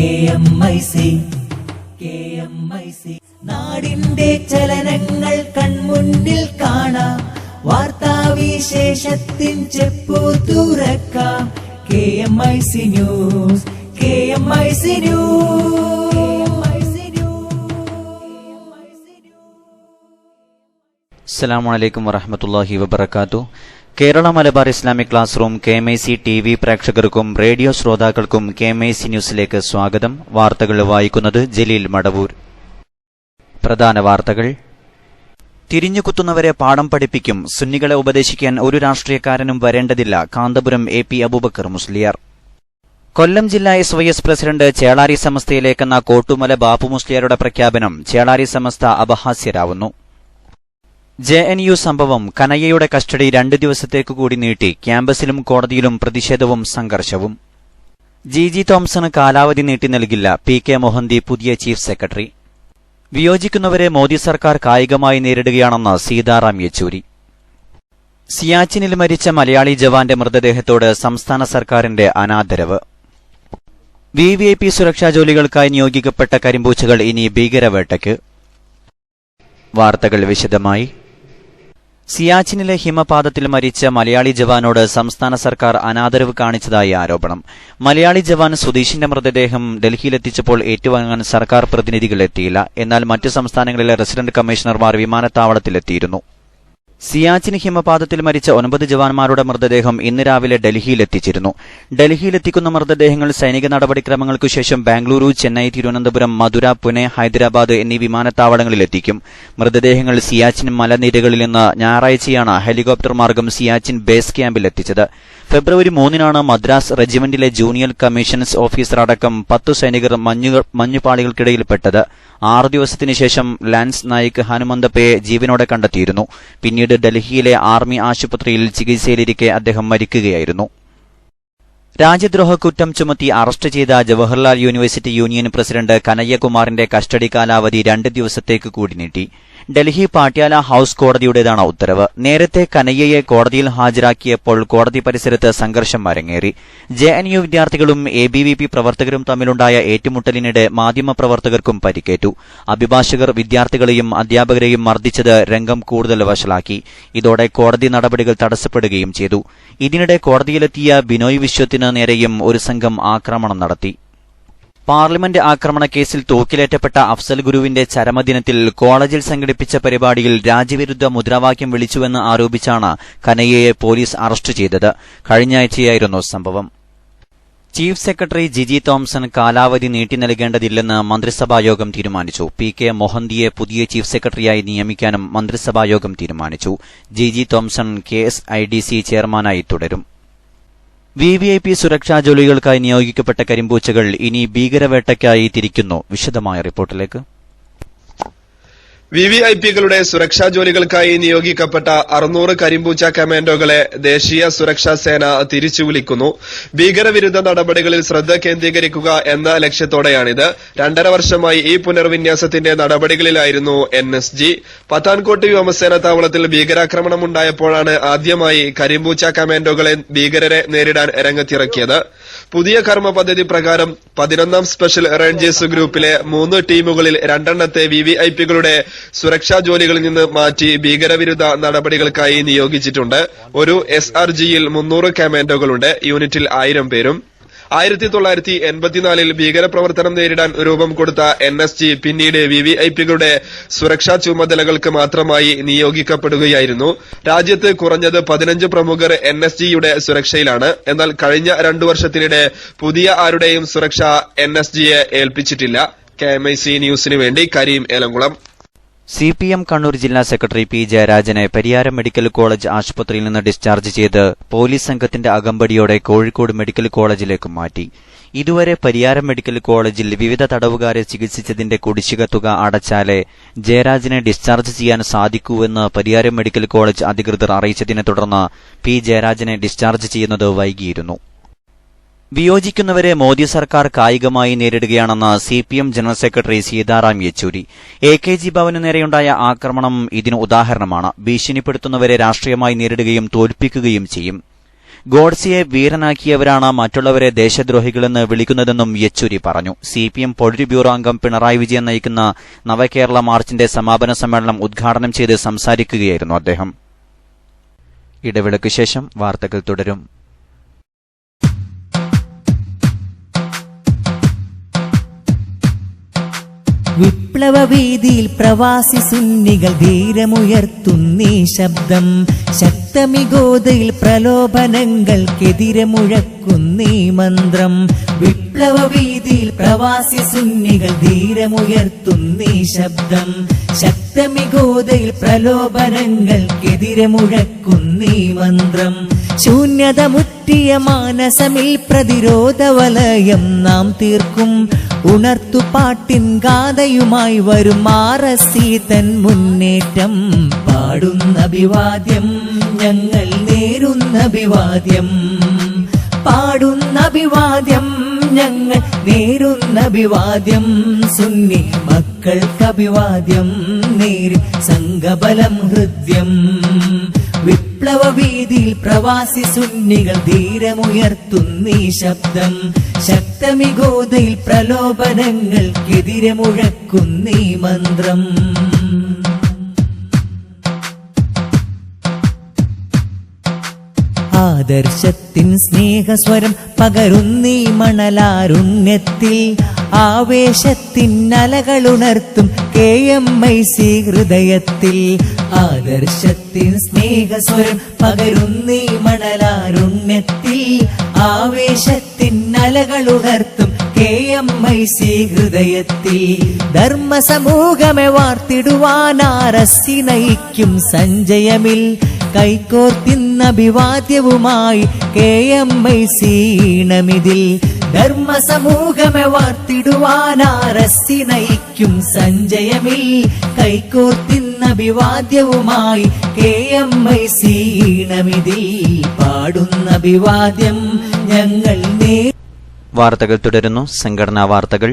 KMIC നാടിന്റെ ചലനങ്ങൾ കൺമുന്നിൽ കാണാം, വാർത്താവിശേഷത്തിൻ ചെപ്പു തുറക്കാം. KMIC news. അസ്സലാമു അലൈക്കും വറഹ്മത്തുള്ളാഹി വബറകാതുഹു. Kerala Malabar Islamic class room KMIC TV പ്രേക്ഷകർക്കും റേഡിയോ ശ്രോതാക്കൾക്കും KMIC ന്യൂസിലേക്ക് സ്വാഗതം. വാർത്തകൾ വായിക്കുന്നത് ജലീൽ മടവൂർ. പ്രധാന വാർത്തകൾ. തിരിഞ്ഞുകുത്തുന്നവരെ പാഠം പഠിപ്പിക്കും, സുന്നികളെ ഉപദേശിക്കാൻ ഒരു രാഷ്ട്രീയക്കാരനും വരേണ്ടതില്ല, കാന്തപുരം AP അബൂബക്കർ മുസ്ലിയാർ. കൊല്ലം ജില്ലാ SYS പ്രസിഡന്റ് ചേളാരി സമസ്തയിലേക്കെന്ന കോട്ടുമല ബാപ്പു മുസ്ലിയാരുടെ പ്രഖ്യാപനം ചേളാരി സമസ്ത അപഹാസ്യരാവുന്നു. JNU സംഭവം, കനയ്യയുടെ കസ്റ്റഡി 2 ദിവസത്തേക്കു കൂടി നീട്ടി, ക്യാമ്പസിലും കോടതിയിലും പ്രതിഷേധവും സംഘർഷവും. GG തോംസണ് കാലാവധി നീട്ടി നൽകില്ല, PK മൊഹന്തി പുതിയ ചീഫ് സെക്രട്ടറി. വിയോജിക്കുന്നവരെ മോദി സർക്കാർ കായികമായി നേരിടുകയാണെന്ന് സീതാറാം യെച്ചൂരി. സിയാച്ചിനിൽ മരിച്ച മലയാളി ജവാന്റെ മൃതദേഹത്തോട് സംസ്ഥാന സർക്കാരിന്റെ അനാദരവ്. VVIP സുരക്ഷാ ജോലികൾക്കായി നിയോഗിക്കപ്പെട്ട കരിമ്പൂച്ചകൾ ഇനി ഭീകരവേട്ടയ്ക്ക്. വാർത്തകൾ വിശദമായി. സിയാച്ചിനിലെ ഹിമപാതത്തിൽ മരിച്ച മലയാളി ജവാനോട് സംസ്ഥാന സർക്കാർ അനാദരവ് കാണിച്ചതായി ആരോപണം. മലയാളി ജവാൻ സുധീഷിന്റെ മൃതദേഹം ഡൽഹിയിലെത്തിച്ചപ്പോൾ ഏറ്റുവാങ്ങാൻ സർക്കാർ പ്രതിനിധികൾ എത്തിയില്ല. എന്നാൽ മറ്റു സംസ്ഥാനങ്ങളിലെ റെസിഡന്റ് കമ്മീഷണർമാർ വിമാനത്താവളത്തിലെത്തിയിരുന്നു. സിയാച്ചിൻ ഹിമപാതത്തിൽ മരിച്ച 9 ജവാന്മാരുടെ മൃതദേഹം ഇന്ന് രാവിലെ ഡൽഹിയിലെത്തിച്ചിരുന്നു. ഡൽഹിയിലെത്തിക്കുന്ന മൃതദേഹങ്ങൾ സൈനിക നടപടിക്രമങ്ങൾക്കു ശേഷം ബാംഗ്ലൂരു, ചെന്നൈ, തിരുവനന്തപുരം, മധുര, പുനെ, ഹൈദരാബാദ് എന്നീ വിമാനത്താവളങ്ങളിലെത്തിക്കും. മൃതദേഹങ്ങൾ സിയാച്ചിൻ മലനിരകളിൽ നിന്ന് ഞായറാഴ്ചയാണ് ഹെലികോപ്റ്റർ മാർഗം സിയാച്ചിൻ ബേസ് ക്യാമ്പിലെത്തിച്ചത്. ഫെബ്രുവരി 3-നാണ് മദ്രാസ് റെജിമെന്റിലെ ജൂനിയർ കമ്മീഷൻസ് ഓഫീസർ അടക്കം 10 സൈനികർ മഞ്ഞുപാളികൾക്കിടയിൽപ്പെട്ടത്. 6 ദിവസത്തിനു ശേഷം ലാൻസ് നായിക് ഹനുമന്തപ്പയെ ജീവനോടെ കണ്ടെത്തിയിരുന്നു. പിന്നീട് ഡൽഹിയിലെ ആർമി ആശുപത്രിയിൽ ചികിത്സയിലിരിക്കെ അദ്ദേഹം മരിക്കുകയായിരുന്നു. രാജ്യദ്രോഹ കുറ്റം ചുമത്തി അറസ്റ്റ് ചെയ്ത ജവഹർലാൽ യൂണിവേഴ്സിറ്റി യൂണിയൻ പ്രസിഡന്റ് കനയ്യകുമാറിന്റെ കസ്റ്റഡി കാലാവധി 2 ദിവസത്തേക്ക് കൂടി നീട്ടി. ഡൽഹി പാട്യാല ഹൌസ് കോടതിയുടേതാണ് ഉത്തരവ്. നേരത്തെ കനയ്യയെ കോടതിയിൽ ഹാജരാക്കിയപ്പോൾ കോടതി പരിസരത്ത് സംഘർഷം അരങ്ങേറി. JNU വിദ്യാർത്ഥികളും ABVP പ്രവർത്തകരും തമ്മിലുണ്ടായ ഏറ്റുമുട്ടലിനിടെ മാധ്യമപ്രവർത്തകർക്കും പരിക്കേറ്റു. അഭിഭാഷകർ വിദ്യാർത്ഥികളെയും അധ്യാപകരെയും മർദ്ദിച്ചത് രംഗം കൂടുതൽ വഷളാക്കി. ഇതോടെ കോടതി നടപടികൾ തടസ്സപ്പെടുകയും ചെയ്തു. ഇതിനിടെ കോടതിയിലെത്തിയ ബിനോയ് വിശ്വത്തിന് നേരെയും ഒരു സംഘം ആക്രമണം നടത്തി. പാർലമെന്റ് ആക്രമണ കേസിൽ തൂക്കിലേറ്റപ്പെട്ട അഫ്സൽ ഗുരുവിന്റെ ചരമദിനത്തിൽ കോളേജിൽ സംഘടിപ്പിച്ച പരിപാടിയിൽ രാജ്യവിരുദ്ധ മുദ്രാവാക്യം വിളിച്ചുവെന്ന് ആരോപിച്ചാണ് കനയ്യയെ പോലീസ് അറസ്റ്റ് ചെയ്തത്. കഴിഞ്ഞയാഴ്ചയായിരുന്നു സംഭവം. ചീഫ് സെക്രട്ടറി GG തോംസൺ കാലാവധി നീട്ടി നൽകേണ്ടതില്ലെന്ന് മന്ത്രിസഭായോഗം തീരുമാനിച്ചു. PK മൊഹന്തിയെ പുതിയ ചീഫ് സെക്രട്ടറിയായി നിയമിക്കാനും മന്ത്രിസഭായോഗം തീരുമാനിച്ചു. GG തോംസൺ KSIDC ചെയർമാനായി തുടരും. VVIP സുരക്ഷാ ജോലികൾക്കായി നിയോഗിക്കപ്പെട്ട കരിമ്പൂച്ചകൾ ഇനി ഭീകരവേട്ടയ്ക്കായി തിരിക്കുന്നു. വിശദമായ റിപ്പോർട്ടിലേക്ക്. VVIPകളുടെ സുരക്ഷാ ജോലികൾക്കായി നിയോഗിക്കപ്പെട്ട 600 കരിമ്പൂച്ച കമാൻഡോകളെ ദേശീയ സുരക്ഷാ സേന തിരിച്ചു വിളിക്കുന്നു. ഭീകരവിരുദ്ധ നടപടികളിൽ ശ്രദ്ധ കേന്ദ്രീകരിക്കുക എന്ന ലക്ഷ്യത്തോടെയാണിത്. 2.5 വർഷമായി ഈ പുനർവിന്യാസത്തിന്റെ നടപടികളിലായിരുന്നു NSG. പത്താൻകോട്ട് വ്യോമസേന താവളത്തിൽ ഭീകരാക്രമണമുണ്ടായപ്പോഴാണ് ആദ്യമായി കരിമ്പൂച്ച കമാൻഡോകളെ ഭീകരരെ നേരിടാൻ രംഗത്തിറക്കിയത്. പുതിയ കർമ്മ പദ്ധതി പ്രകാരം 11ാം സ്പെഷ്യൽ റേഞ്ചേഴ്സ് ഗ്രൂപ്പിലെ 3 ടീമുകളിൽ 2 VVIPകളുടെ സുരക്ഷാ ജോലികളിൽ നിന്ന് മാറ്റി ഭീകരവിരുദ്ധ നടപടികൾക്കായി നിയോഗിച്ചിട്ടുണ്ട്. ഒരു SRGയിൽ 300 കമാൻഡോകളുണ്ട്. യൂണിറ്റിൽ 1000 പേരും. 1984-ൽ ഭീകരപ്രവർത്തനം നേരിടാൻ രൂപം കൊടുത്ത NSG പിന്നീട് VVIPകളുടെ സുരക്ഷാ ചുമതലകൾക്ക് മാത്രമായി നിയോഗിക്കപ്പെടുകയായിരുന്നു. രാജ്യത്ത് കുറഞ്ഞത് 15 പ്രമുഖർ NSGയുടെ സുരക്ഷയിലാണ്. എന്നാൽ കഴിഞ്ഞ 2 വർഷത്തിനിടെ പുതിയ ആരുടെയും സുരക്ഷ NSGയെ ഏൽപ്പിച്ചിട്ടില്ല. KMIC ന്യൂസിനു വേണ്ടി കരീം ഏലംകുളം. CPM കണ്ണൂർ ജില്ലാ സെക്രട്ടറി P ജയരാജനെ പരിയാരം മെഡിക്കൽ കോളേജ് ആശുപത്രിയിൽ നിന്ന് ഡിസ്ചാർജ് ചെയ്ത് പോലീസ് സംഘത്തിന്റെ അകമ്പടിയോടെ കോഴിക്കോട് മെഡിക്കൽ കോളേജിലേക്ക് മാറ്റി. ഇതുവരെ പരിയാരം മെഡിക്കൽ കോളേജിൽ വിവിധ തടവുകാരെ ചികിത്സിച്ചതിന്റെ കുടിശ്ശിക തുക അടച്ചാലേ ജയരാജനെ ഡിസ്ചാർജ് ചെയ്യാൻ സാധിക്കൂവെന്ന് പരിയാരം മെഡിക്കൽ കോളേജ് അധികൃതർ അറിയിച്ചതിനെ തുടർന്ന് P ജയരാജനെ ഡിസ്ചാർജ് ചെയ്യുന്നത് വൈകിയിരുന്നു. വിയോജിക്കുന്നവരെ മോദി സർക്കാർ കായികമായി നേരിടുകയാണെന്ന് CPM general secretary Sitaram Yechury. AKG ഭവന് നേരെയുണ്ടായ ആക്രമണം ഇതിന് ഉദാഹരണമാണ്. ഭീഷണിപ്പെടുത്തുന്നവരെ രാഷ്ട്രീയമായി നേരിടുകയും തോൽപ്പിക്കുകയും ചെയ്യും. ഗോഡ്സെയെ വീരനാക്കിയവരാണ് മറ്റുള്ളവരെ ദേശദ്രോഹികളെന്ന് വിളിക്കുന്നതെന്നും യെച്ചൂരി പറഞ്ഞു. CPM പൊളിറ്റ് ബ്യൂറോ അംഗം പിണറായി വിജയൻ നയിക്കുന്ന നവകേരള മാർച്ചിന്റെ സമാപന സമ്മേളനം ഉദ്ഘാടനം ചെയ്ത് സംസാരിക്കുകയായിരുന്നു അദ്ദേഹം. ഇടവേളയ്ക്കു ശേഷം വാർത്തകൾ തുടരും. വിപ്ലവ വീതിയിൽ പ്രവാസി സുന്നികൾ ധീരമുയർത്തുന്നീ ശബ്ദം. ശക്തമിഗോതയിൽ പ്രലോഭനങ്ങൾക്കെതിരെ മുഴക്കുന്നീ മന്ത്രം. വിപ്ലവ വീതിയിൽ പ്രവാസി സുന്നികൾ ധീരമുയർത്തുന്നീ ശബ്ദം. ശക്തമിഗോതയിൽ പ്രലോഭനങ്ങൾക്കെതിരെ മുഴക്കുന്നീ മന്ത്രം. ശൂന്യത മുറ്റിയ മാനസമിൽ പ്രതിരോധ വലയം നാം തീർക്കും. ഉണർത്തുപാട്ടിൻ ഗാഥയുമായി വരും RSC തൻ മുന്നേറ്റം. പാടുന്ന അഭിവാദ്യം ഞങ്ങൾ നേരുന്ന അഭിവാദ്യം. പാടുന്ന അഭിവാദ്യം ഞങ്ങൾ നേരുന്ന അഭിവാദ്യം. സുന്നി മക്കൾക്ക് അഭിവാദ്യം നേരും സംഘബലം ഹൃദ്യം. വിപ്ലവ വീതിയിൽ പ്രവാസി സുന്നികൾ ധീരമുയർത്തുന്നീ ശബ്ദം. ശക്തമിഗോതയിൽ പ്രലോഭനങ്ങൾക്കെതിരെ മുഴക്കുന്നീ മന്ത്രം. ആദർശത്തിൻ സ്നേഹസ്വരം പകരുന്നീ മണലാരുണ്യത്തിൽ. ആവേശത്തിൻ അലകളുണർത്തും KMIC ഹൃദയത്തിൽ. ആദർശത്തിൻ സ്നേഹസ്വരം പകരുന്നീ മണലാരുണ്യത്തിൽ. ആവേശത്തിൻ അലകളുണർത്തും KMIC ഹൃദയത്തിൽ. ധർമ്മസമൂഹമെ വാർത്തിടുവാൻ RSC നയിക്കും സഞ്ജയമിൽ. കൈകോർത്തിന്നഭിവാദ്യവുമായി KMIC ഈണമിതിൽ. ധർമ്മസമൂഹമെ വാർത്തിടുവാൻ RSC നയിക്കും സഞ്ജയമിൽ. കൈകോർത്തിന്നഭിവാദ്യവുമായി KMIC ഈണമിതിൽ. പാടുന്ന അഭിവാദ്യം ഞങ്ങൾ വാർത്തകൾ തുടരുന്നു. സംഘടനാ വാർത്തകൾ.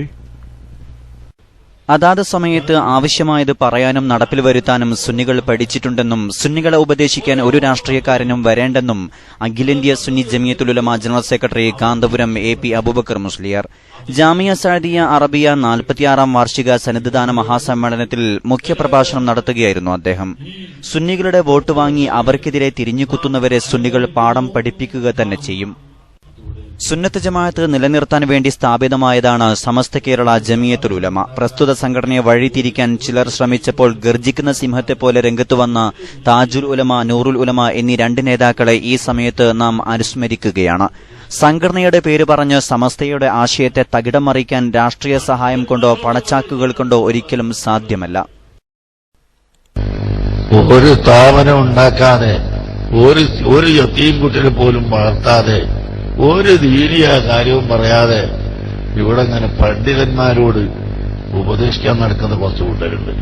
അതാത് സമയത്ത് ആവശ്യമായത് പറയാനും നടപ്പിൽ വരുത്താനും സുന്നികൾ പഠിച്ചിട്ടുണ്ടെന്നും സുന്നികളെ ഉപദേശിക്കാൻ ഒരു രാഷ്ട്രീയക്കാരനും വരേണ്ടെന്നും അഖിലേന്ത്യാ Sunni Jamiyyathul Ulama general secretary Kanthapuram AP Abubakar Musliyar Jamia Saadiya Arabiya 46-ാം വാർഷിക സന്നദ്ധദാന മഹാസമ്മേളനത്തിൽ മുഖ്യപ്രഭാഷണം നടത്തുകയായിരുന്നു അദ്ദേഹം. സുന്നികളുടെ വോട്ട് വാങ്ങി അവർക്കെതിരെ തിരിഞ്ഞുകുത്തുന്നവരെ സുന്നികൾ പാഠം പഠിപ്പിക്കുക തന്നെ ചെയ്യും. സുന്നത്ത് ജമാഅത്ത് നിലനിർത്താൻ വേണ്ടി സ്ഥാപിതമായതാണ് സമസ്ത കേരള ജമിയത്തുൽ ഉലമ. പ്രസ്തുത സംഘടനയെ വഴിതിരിക്കാൻ ചിലർ ശ്രമിച്ചപ്പോൾ ഗർജിക്കുന്ന സിംഹത്തെപ്പോലെ രംഗത്തുവന്ന താജുൽ ഉലമ, നൂറുൽ ഉലമ എന്നീ 2 നേതാക്കളെ ഈ സമയത്ത് നാം അനുസ്മരിക്കുകയാണ്. സംഘടനയുടെ പേര് പറഞ്ഞ് സമസ്തയുടെ ആശയത്തെ തകിടം മറിക്കാൻ രാഷ്ട്രീയ സഹായം കൊണ്ടോ പണച്ചാക്കുകൾ കൊണ്ടോ ഒരിക്കലും സാധ്യമല്ല. ഒരു സ്ഥാപനം ഉണ്ടാക്കാതെ, ഒരു യത്തീം കുട്ടിയെ പോലും വളർത്താതെ, ഒരു ദീനിയ കാര്യവും പറയാതെ ഇവിടെ ഇങ്ങനെ പണ്ഡിതന്മാരോട് ഉപദേശിക്കാൻ നടക്കുന്ന കുറച്ച് കൂട്ടരുണ്ട്.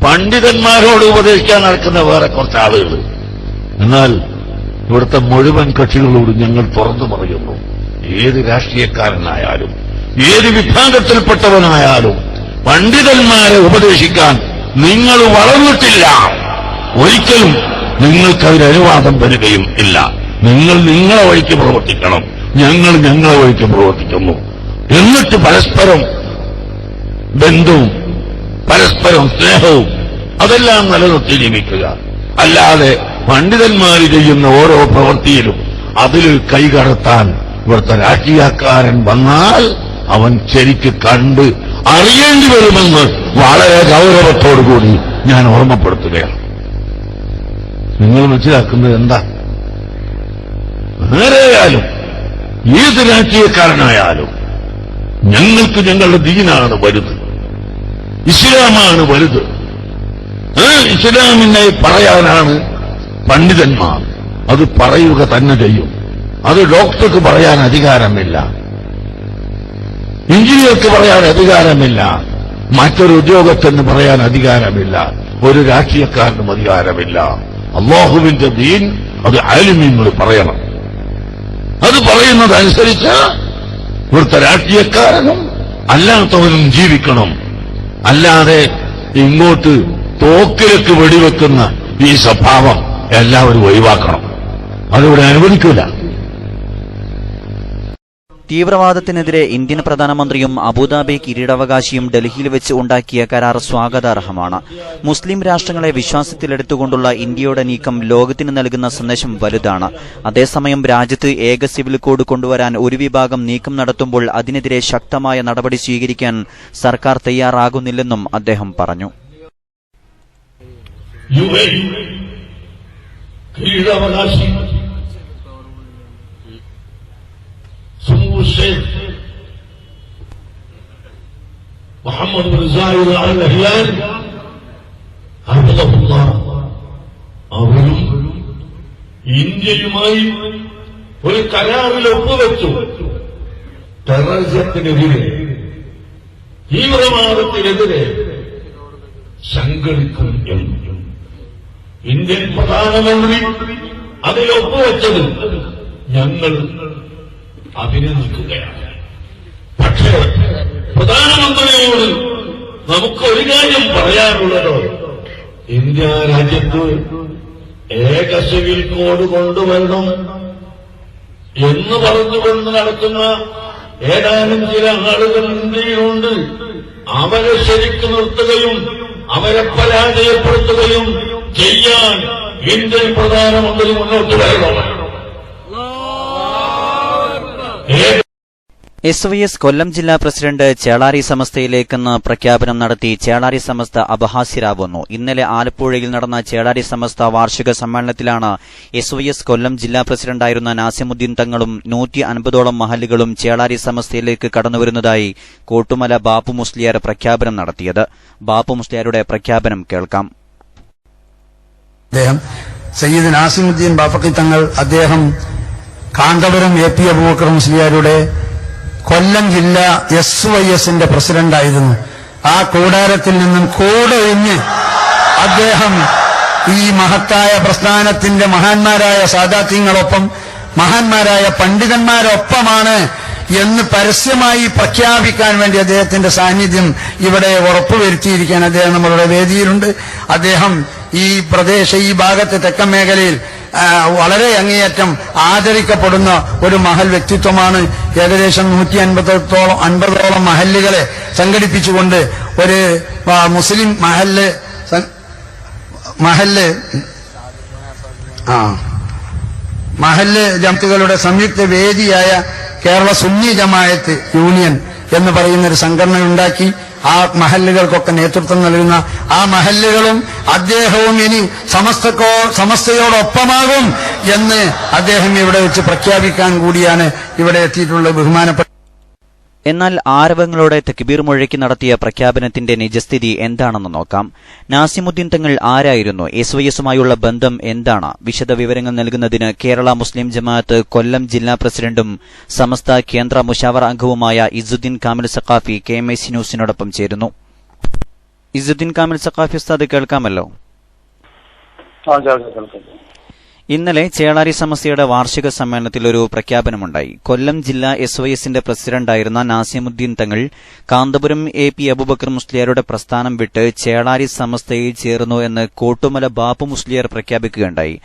പണ്ഡിതന്മാരോട് ഉപദേശിക്കാൻ നടക്കുന്ന വേറെ കുറച്ച് ആളുകൾ. എന്നാൽ ഇവിടുത്തെ മുഴുവൻ കക്ഷികളോട് ഞങ്ങൾ തുറന്നു പറയുന്നു, ഏത് രാഷ്ട്രീയക്കാരനായാലും ഏത് വിഭാഗത്തിൽപ്പെട്ടവനായാലും പണ്ഡിതന്മാരെ ഉപദേശിക്കാൻ നിങ്ങൾ വളർന്നിട്ടില്ല. ഒരിക്കലും നിങ്ങൾക്കതിന് അനുവാദം വരികയും ഇല്ല. നിങ്ങൾ നിങ്ങളെ വഴിക്ക് പ്രവർത്തിക്കണം, ഞങ്ങൾ ഞങ്ങളെ വഴിക്ക് പ്രവർത്തിക്കുന്നു. എന്നിട്ട് പരസ്പരം ബന്ധവും പരസ്പരം സ്നേഹവും അതെല്ലാം നിലനിർത്തി ജീവിക്കുക. അല്ലാതെ പണ്ഡിതന്മാർ ചെയ്യുന്ന ഓരോ പ്രവൃത്തിയിലും അതിൽ കൈകടത്താൻ ഇവിടുത്തെ രാഷ്ട്രീയക്കാരൻ വന്നാൽ അവൻ ശരിക്ക് കണ്ട് അറിയേണ്ടി വരുമെന്ന് വളരെ ഗൗരവത്തോടുകൂടി ഞാൻ ഓർമ്മപ്പെടുത്തുകയാണ്. നിങ്ങൾ മനസ്സിലാക്കുന്നത് എന്താ? ആരായാലും ഏത് രാഷ്ട്രീയക്കാരനായാലും ഞങ്ങൾക്ക് ഞങ്ങളുടെ ദീനാണ് വലുത്, ഇസ്ലാമാണ് വലുത്. ഇസ്ലാമിനെ പറയാനാണ് പണ്ഡിതന്മാർ. അത് പറയുക തന്നെ ചെയ്യും. അത് ഡോക്ടർക്ക് പറയാൻ അധികാരമില്ല, എഞ്ചിനീയർക്ക് പറയാൻ അധികാരമില്ല, മറ്റൊരു ഉദ്യോഗസ്ഥന് പറയാൻ അധികാരമില്ല, ഒരു രാഷ്ട്രീയക്കാരനും അധികാരമില്ല. അല്ലാഹുവിന്റെ ദീൻ അത് ആലിമീങ്ങൾ പറയണം. അത് പറയുന്നതനുസരിച്ച് ഇവിടുത്തെ രാഷ്ട്രീയക്കാരനും അല്ലാത്തവനും ജീവിക്കണം. അല്ലാതെ ഇങ്ങോട്ട് തോക്കിലേക്ക് വെടിവെക്കുന്ന ഈ സ്വഭാവം എല്ലാവരും ഒഴിവാക്കണം. അതിവിടെ അനുവദിക്കൂല. തീവ്രവാദത്തിനെതിരെ ഇന്ത്യൻ പ്രധാനമന്ത്രിയും അബുദാബി കിരീടാവകാശിയും ഡൽഹിയിൽ വെച്ച് ഉണ്ടാക്കിയ കരാർ സ്വാഗതാർഹമാണ്. മുസ്ലിം രാഷ്ട്രങ്ങളെ വിശ്വാസത്തിലെടുത്തുകൊണ്ടുള്ള ഇന്ത്യയുടെ നീക്കം ലോകത്തിന് നൽകുന്ന സന്ദേശം വലുതാണ്. അതേസമയം രാജ്യത്ത് ഏക സിവിൽ കോഡ് കൊണ്ടുവരാൻ ഒരു വിഭാഗം നീക്കം നടത്തുമ്പോൾ അതിനെതിരെ ശക്തമായ നടപടി സ്വീകരിക്കാൻ സർക്കാർ തയ്യാറാകുന്നില്ലെന്നും അദ്ദേഹം പറഞ്ഞു. മുഹമ്മദ് അവരും ഇന്ത്യയുമായി ഒരു കരാറിൽ ഒപ്പുവെച്ചു. ടെററിസത്തിനെതിരെ, തീവ്രവാദത്തിനെതിരെ സംഘടിക്കും എന്ന് ഇന്ത്യൻ പ്രധാനമന്ത്രി അതിൽ ഒപ്പുവെച്ചത് ഞങ്ങൾ അഭിനന്ദിക്കുകയാണ്. പക്ഷേ പ്രധാനമന്ത്രിയോട് നമുക്ക് ഒരു കാര്യം പറയാനുള്ളത്, ഇന്ത്യ രാജ്യത്ത് ഏക സിവിൽ കോഡ് കൊണ്ടുവരണം എന്ന് പറഞ്ഞുകൊണ്ട് നടത്തുന്ന ഏതാനും ചില ആളുകൾ ഇന്ത്യയിലുണ്ട്. അവരെ ശരിക്ക് നിർത്തുകയും അവരെ പരാജയപ്പെടുത്തുകയും ചെയ്യാൻ ഇന്ത്യൻ പ്രധാനമന്ത്രി മുന്നോട്ട് വരണം. SYS കൊല്ലം ജില്ലാ പ്രസിഡന്റ് ചേളാരി സമസ്തയിലേക്കെന്ന് പ്രഖ്യാപനം നടത്തി ചേളാരി സമസ്ത അപഹാസ്യരാവുന്നു. ഇന്നലെ ആലപ്പുഴയിൽ നടന്ന ചേളാരി സമസ്ത വാർഷിക സമ്മേളനത്തിലാണ് SYS കൊല്ലം ജില്ലാ പ്രസിഡന്റായിരുന്ന നാസിമുദ്ദീൻ തങ്ങളും 150ഓളം മഹല്ലുകളും ചേളാരി സമസ്തയിലേക്ക് കടന്നുവരുന്നതായി കോട്ടുമല ബാപ്പു മുസ്ലിയാർ പ്രഖ്യാപനം നടത്തിയത്. ബാപ്പു മുസ്ലിയാരുടെ പ്രഖ്യാപനം കേൾക്കാം. സയ്യിദ് നാസിമുദ്ദീൻ ബാഫക്കി തങ്ങൾ അദ്ദേഹം കാന്തപുരം AP അബൂബക്കർ മുസ്ലിയാരുടെ കൊല്ലം ജില്ല SYSന്റെ പ്രസിഡന്റായിരുന്നു. ആ കൂടാരത്തിൽ നിന്നും കൂടൊഴിഞ്ഞ് അദ്ദേഹം ഈ മഹത്തായ പ്രസ്ഥാനത്തിന്റെ മഹാന്മാരായ സാദാത്യങ്ങളൊപ്പം മഹാന്മാരായ പണ്ഡിതന്മാരൊപ്പമാണ് എന്ന് പരസ്യമായി പ്രഖ്യാപിക്കാൻ വേണ്ടി അദ്ദേഹത്തിന്റെ സാന്നിധ്യം ഇവിടെ ഉറപ്പുവരുത്തിയിരിക്കാൻ അദ്ദേഹം നമ്മളുടെ വേദിയിലുണ്ട്. അദ്ദേഹം ഈ ഭാഗത്തെ തെക്കൻ മേഖലയിൽ വളരെ അങ്ങേയറ്റം ആദരിക്കപ്പെടുന്ന ഒരു മഹൽ വ്യക്തിത്വമാണ്. ഏകദേശം 150ഓളം മഹല്ലുകളെ സംഘടിപ്പിച്ചുകൊണ്ട് ഒരു മുസ്ലിം മഹല്ല് ജമാഅത്തുകളുടെ സംയുക്ത വേദിയായ കേരള സുന്നി ജമാഅത്ത് യൂണിയൻ എന്ന് പറയുന്ന ഒരു സംഘടന ഉണ്ടാക്കി ആ മഹല്ലുകൾക്കൊക്കെ നേതൃത്വം നൽകുന്ന ആ മഹല്ലുകളും അദ്ദേഹവും ഇനി സമസ്തയോടൊപ്പമാകും എന്ന് അദ്ദേഹം ഇവിടെ വെച്ച് പ്രഖ്യാപിക്കാൻ കൂടിയാണ് ഇവിടെ എത്തിയിട്ടുള്ള ബഹുമാനപ്പെട്ട. എന്നാൽ ആരവങ്ങളോടെ തക്ബീർ മുഴക്കി നടത്തിയ പ്രഖ്യാപനത്തിന്റെ നിജസ്ഥിതി എന്താണെന്ന് നോക്കാം. നാസിമുദ്ദീൻ തങ്ങൾ ആരായിരുന്നു? SYSുമായുള്ള ബന്ധം എന്താണ്? വിശദവിവരങ്ങൾ നൽകുന്നതിന് കേരള മുസ്ലിം ജമാഅത്ത് കൊല്ലം ജില്ലാ പ്രസിഡന്റും സമസ്ത കേന്ദ്ര മുശാവറ അംഗവുമായ ഇസുദ്ദീൻ കാമിൽ സഖാഫി KMIC ന്യൂസിനോടൊപ്പം ചേരുന്നു. ഇസുദ്ദീൻ കാമിൽ സഖാഫി ഉസ്താദ് കേൾക്കാമല്ലോ? ഇന്നലെ ചേളാരി സമസ്തയുടെ വാർഷിക സമ്മേളനത്തിൽ ഒരു പ്രഖ്യാപനമുണ്ടായി. കൊല്ലം ജില്ലാ SYSന്റെ പ്രസിഡന്റായിരുന്ന നാസിമുദ്ദീൻ തങ്ങൾ കാന്തപുരം AP അബൂബക്കർ മുസ്ലിയാരുടെ പ്രസ്ഥാനം വിട്ട് ചേളാരി സമസ്തയിൽ ചേർന്നു എന്ന് കോട്ടുമല ബാപ്പു മുസ്ലിയാർ പ്രഖ്യാപിക്കുകയുണ്ടായി.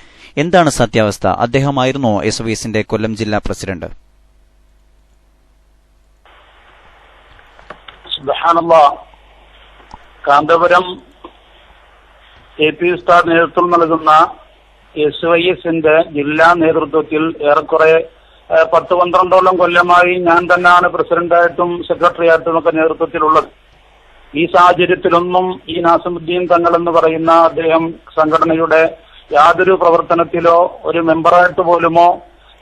എന്താണ് സത്യാവസ്ഥ? അദ്ദേഹമായിരുന്നോ SYSന്റെ കൊല്ലം ജില്ലാ പ്രസിഡന്റ്? കാന്തപുരം AP ഉസ്താദ് നേതൃത്വം നൽകുന്ന SYSന്റെ ജില്ലാ നേതൃത്വത്തിൽ ഏറെക്കുറെ 10-12ഓളം കൊല്ലമായി ഞാൻ തന്നെയാണ് പ്രസിഡന്റായിട്ടും സെക്രട്ടറിയായിട്ടും ഒക്കെ നേതൃത്വത്തിലുള്ളത്. ഈ സാഹചര്യത്തിലൊന്നും ഈ നാസിമുദ്ദീൻ തങ്ങൾ എന്ന് പറയുന്ന അദ്ദേഹം സംഘടനയുടെ യാതൊരു പ്രവർത്തനത്തിലോ ഒരു മെമ്പറായിട്ട് പോലുമോ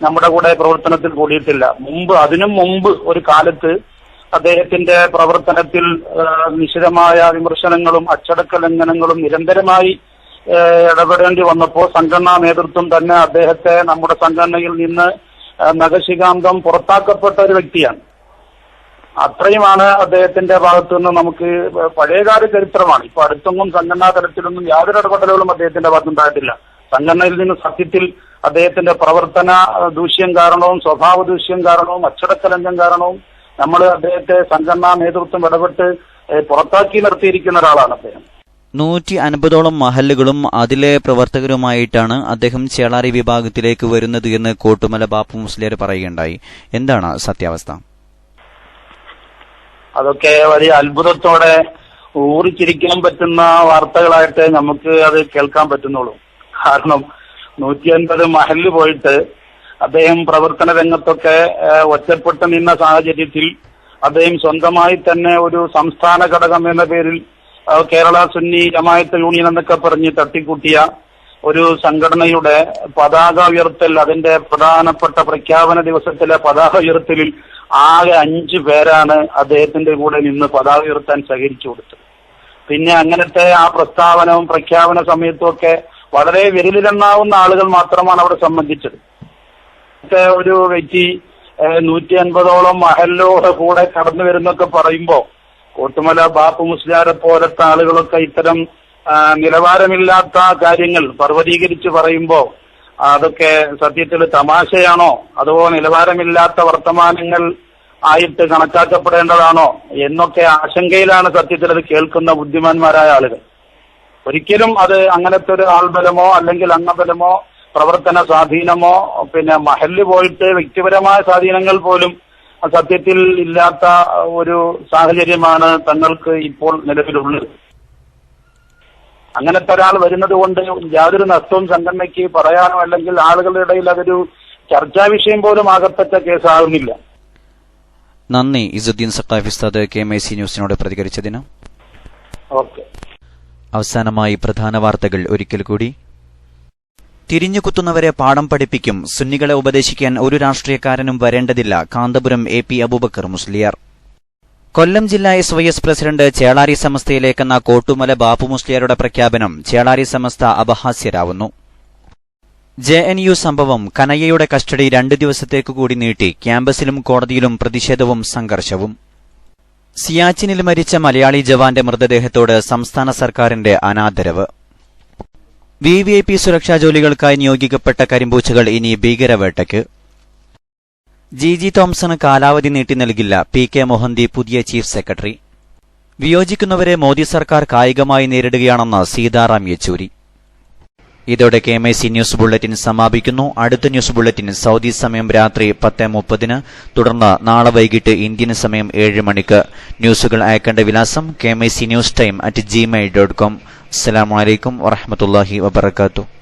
നമ്മുടെ കൂടെ പ്രവർത്തനത്തിൽ കൂടിയിട്ടില്ല. അതിനും മുമ്പ് ഒരു കാലത്ത് അദ്ദേഹത്തിന്റെ പ്രവർത്തനത്തിൽ നിശിതമായ വിമർശനങ്ങളും അച്ചടക്ക ലംഘനങ്ങളും നിരന്തരമായി ഇടപെടേണ്ടി വന്നപ്പോൾ സംഘടനാ നേതൃത്വം തന്നെ അദ്ദേഹത്തെ നമ്മുടെ സംഘടനയിൽ നിന്ന് നഖശികാന്തം പുറത്താക്കപ്പെട്ട ഒരു വ്യക്തിയാണ്. അത്രയുമാണ് അദ്ദേഹത്തിന്റെ ഭാഗത്തു നിന്ന് നമുക്ക് പഴയകാല ചരിത്രമാണ്. ഇപ്പൊ അടുത്തൊന്നും സംഘടനാ തലത്തിലൊന്നും യാതൊരു ഇടപെടലുകളും അദ്ദേഹത്തിന്റെ ഭാഗത്തുണ്ടായിട്ടില്ല. സംഘടനയിൽ നിന്ന് സത്യത്തിൽ അദ്ദേഹത്തിന്റെ പ്രവർത്തന ദൂഷ്യം കാരണവും സ്വഭാവ ദൂഷ്യം കാരണവും അച്ചടക്ക ലംഘനം കാരണവും നമ്മൾ അദ്ദേഹത്തെ സംഘടനാ നേതൃത്വം ഇടപെട്ട് പുറത്താക്കി നിർത്തിയിരിക്കുന്ന ഒരാളാണ് അദ്ദേഹം. 150ഓളം മഹല്ലുകളും അതിലെ പ്രവർത്തകരുമായിട്ടാണ് അദ്ദേഹം ചേളാരി വിഭാഗത്തിലേക്ക് വരുന്നത് എന്ന് കോട്ടുമല ബാപ്പു മുസ്ലിയാർ പറയുകയുണ്ടായി. എന്താണ് സത്യാവസ്ഥ? അതൊക്കെ വലിയ അത്ഭുതത്തോടെ ഊറിച്ചിരിക്കാൻ പറ്റുന്ന വാർത്തകളായിട്ട് നമുക്ക് അത് കേൾക്കാൻ പറ്റുന്നുള്ളൂ. കാരണം 150 മഹല്ല് പോയിട്ട് അദ്ദേഹം പ്രവർത്തന രംഗത്തൊക്കെ ഒറ്റപ്പെട്ട് നിന്ന സാഹചര്യത്തിൽ അദ്ദേഹം സ്വന്തമായി തന്നെ ഒരു സംസ്ഥാന ഘടകം എന്ന പേരിൽ കേരള സുന്നി ജമാഅത്ത് യൂണിയൻ എന്നൊക്കെ പറഞ്ഞ് തട്ടിക്കൂട്ടിയ ഒരു സംഘടനയുടെ പതാക ഉയർത്തൽ, അതിന്റെ പ്രധാനപ്പെട്ട പ്രഖ്യാപന ദിവസത്തിലെ പതാക ഉയർത്തലിൽ ആകെ 5 പേരാണ് അദ്ദേഹത്തിന്റെ കൂടെ നിന്ന് പതാക ഉയർത്താൻ സഹകരിച്ചു കൊടുത്തത്. പിന്നെ അങ്ങനത്തെ ആ പ്രസ്താവനവും പ്രഖ്യാപന സമയത്തും ഒക്കെ വളരെ വിരലിലെണ്ണാവുന്ന ആളുകൾ മാത്രമാണ് അവിടെ സംബന്ധിച്ചത്. ഒരു വ്യക്തി 150ഓളം മഹല്ലോടെ കൂടെ കടന്നു വരുന്നൊക്കെ പറയുമ്പോ കോട്ടുമല ബാപ്പു മുസ്ലിയാരെ പോലത്തെ ആളുകളൊക്കെ ഇത്തരം നിലവാരമില്ലാത്ത കാര്യങ്ങൾ പർവ്വതീകരിച്ച് പറയുമ്പോ അതൊക്കെ സത്യത്തിൽ തമാശയാണോ അതോ നിലവാരമില്ലാത്ത വർത്തമാനങ്ങൾ ആയിട്ട് കണക്കാക്കപ്പെടേണ്ടതാണോ എന്നൊക്കെ ആശങ്കയിലാണ് സത്യത്തിൽ അത് കേൾക്കുന്ന ബുദ്ധിമാന്മാരായ ആളുകൾ. ഒരിക്കലും അത് അങ്ങനത്തെ ഒരു ആൾബലമോ അല്ലെങ്കിൽ അംഗബലമോ പ്രവർത്തന സ്വാധീനമോ പിന്നെ മഹല്ല് പോയിട്ട് വ്യക്തിപരമായ സ്വാധീനങ്ങൾ പോലും സത്യത്തിൽ ഇല്ലാത്ത ഒരു സാഹചര്യമാണ് തങ്ങൾക്ക് ഇപ്പോൾ നിലവിലുള്ളത്. അങ്ങനത്തെ ഒരാൾ വരുന്നത് കൊണ്ട് യാതൊരു നഷ്ടവും സംഘടനയ്ക്ക് പറയാനോ അല്ലെങ്കിൽ ആളുകളുടെ ഇടയിൽ അതൊരു ചർച്ചാ വിഷയം പോലും ആകപ്പെട്ട കേസാകുന്നില്ല. നന്ദി ഇസുദ്ദീൻ സഖാഫി ഉസ്താദ് KMIC ന്യൂസിനോട് പ്രതികരിച്ചതിന്. ഓക്കെ. അവസാനമായി പ്രധാന വാർത്തകൾ ഒരിക്കൽ കൂടി. തിരിഞ്ഞുകുത്തുന്നവരെ പാഠം പഠിപ്പിക്കും, സുന്നികളെ ഉപദേശിക്കാൻ ഒരു രാഷ്ട്രീയക്കാരനും വരേണ്ടതില്ല, കാന്തപുരം AP അബൂബക്കർ മുസ്ലിയാർ. കൊല്ലം ജില്ലാ SYS പ്രസിഡന്റ് ചേളാരി സമസ്തയിലേക്കെന്ന കോട്ടുമല ബാപ്പു മുസ്ലിയാരുടെ പ്രഖ്യാപനം ചേളാരി സമസ്ത അപഹാസ്യരാവുന്നു. JNU സംഭവം കനയ്യയുടെ കസ്റ്റഡി 2 ദിവസത്തേക്കു കൂടി നീട്ടി, ക്യാമ്പസിലും കോടതിയിലും പ്രതിഷേധവും സംഘർഷവും. സിയാച്ചിനിൽ മരിച്ച മലയാളി ജവാന്റെ മൃതദേഹത്തോട് സംസ്ഥാന സർക്കാരിന്റെ അനാദരവ്. VVIP സുരക്ഷാ ജോലികൾക്കായി നിയോഗിക്കപ്പെട്ട കരിമ്പൂച്ചകൾ ഇനി ഭീകരവേട്ടയ്ക്ക്. GG തോംസണ് കാലാവധി നീട്ടി നൽകില്ല, PK മൊഹന്തി പുതിയ ചീഫ് സെക്രട്ടറി. വിയോജിക്കുന്നവരെ മോദി സർക്കാർ കായികമായി നേരിടുകയാണെന്ന് സീതാറാം യെച്ചൂരി. ഇതോടെ KMIC ന്യൂസ് ബുള്ളറ്റിൻ സമാപിക്കുന്നു. അടുത്ത ന്യൂസ് ബുള്ളറ്റിൻ സൗദി സമയം രാത്രി 10:30, തുടർന്ന് നാളെ വൈകിട്ട് ഇന്ത്യൻ സമയം 7 മണിക്ക്. ന്യൂസുകൾ അയക്കേണ്ട വിലാസം KMIC News Time @gmail.com. അസ്സലാമു അലൈക്കും വറഹ്മത്തുള്ളാഹി വബറകാതുഹു.